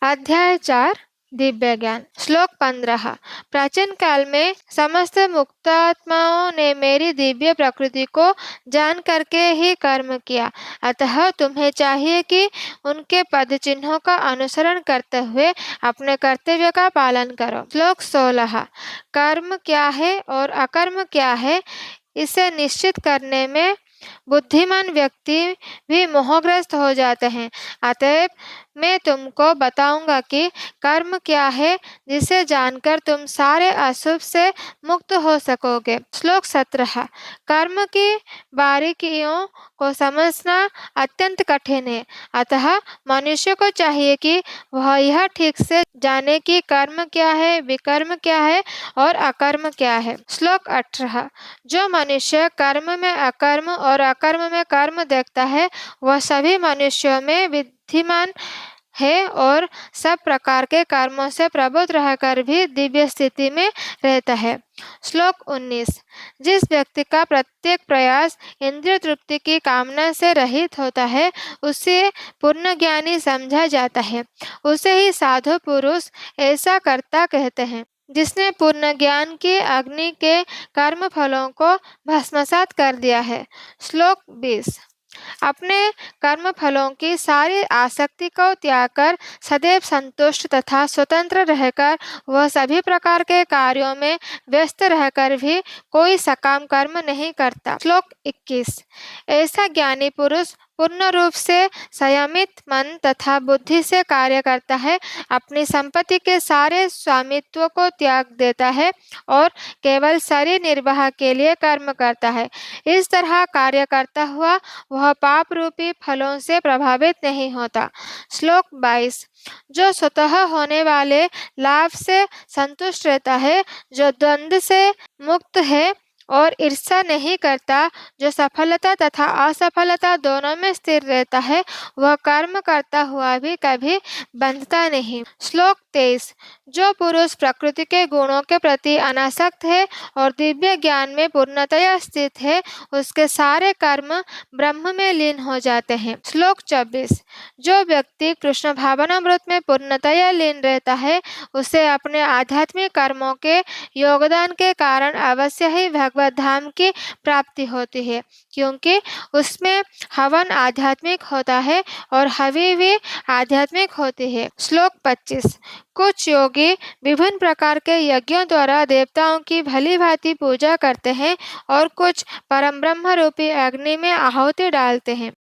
अध्याय 4 दिव्य ज्ञान। श्लोक 15। प्राचीन काल में समस्त मुक्तात्माओं ने मेरी दिव्य प्रकृति को जान करके ही कर्म किया, अतः तुम्हें चाहिए कि उनके पद चिन्हों का अनुसरण करते हुए अपने कर्तव्य का पालन करो। श्लोक 16। कर्म क्या है और अकर्म क्या है, इसे निश्चित करने में बुद्धिमान व्यक्ति भी मोहग्रस्त हो जाते हैं। अतएव मैं तुमको बताऊंगा कि कर्म क्या है, जिसे जानकर तुम सारे अशुभ से मुक्त हो सकोगे। श्लोक 17। कर्म की बारीकियों को समझना अत्यंत कठिन है, अतः मनुष्य को चाहिए कि वह यह ठीक से जाने कि कर्म क्या है, विकर्म क्या है और अकर्म क्या है। श्लोक 18। जो मनुष्य कर्म में अकर्म और अकर्म में कर्म देखता है, वह सभी मनुष्यों में विद्यमान है और सब प्रकार के कर्मों से प्रबुद्ध रहकर भी दिव्य स्थिति में रहता है। श्लोक 19। जिस व्यक्ति का प्रत्येक प्रयास इंद्रिय तृप्ति की कामना से रहित होता है, उसे पूर्ण ज्ञानी समझा जाता है। उसे ही साधु पुरुष ऐसा कर्ता कहते हैं, जिसने पूर्ण ज्ञान की अग्नि के कर्म फलों को भस्मसात कर दिया है। श्लोक 20। अपने कर्म फलों की सारी आसक्ति को त्याग कर सदैव संतुष्ट तथा स्वतंत्र रहकर वह सभी प्रकार के कार्यों में व्यस्त रहकर भी कोई सकाम कर्म नहीं करता। श्लोक 21। ऐसा ज्ञानी पुरुष पूर्ण रूप से संयमित मन तथा बुद्धि से कार्य करता है, अपनी संपत्ति के सारे स्वामित्व को त्याग देता है और केवल शरीर निर्वाह के लिए कर्म करता है। इस तरह कार्य करता हुआ वह पाप रूपी फलों से प्रभावित नहीं होता। श्लोक 22। जो स्वतः होने वाले लाभ से संतुष्ट रहता है, जो द्वंद्व से मुक्त है और ईर्ष्या नहीं करता, जो सफलता तथा असफलता दोनों में स्थिर रहता है, वह कर्म करता हुआ भी कभी बंधता नहीं। श्लोक 23। जो पुरुष प्रकृति के गुणों के प्रति अनासक्त है और दिव्य ज्ञान में पूर्णतया स्थित है, उसके सारे कर्म ब्रह्म में लीन हो जाते हैं। श्लोक 24। जो व्यक्ति कृष्ण भावनामृत में पूर्णतया लीन रहता है, उसे अपने आध्यात्मिक कर्मों के योगदान के कारण अवश्य ही भगवत धाम की प्राप्ति होती है, क्योंकि उसमें हवन आध्यात्मिक होता है और हवि भी आध्यात्मिक होती है। श्लोक 25। कुछ योगी विभिन्न प्रकार के यज्ञों द्वारा देवताओं की भली भांति पूजा करते हैं और कुछ परम ब्रह्म रूपी अग्नि में आहुति डालते हैं।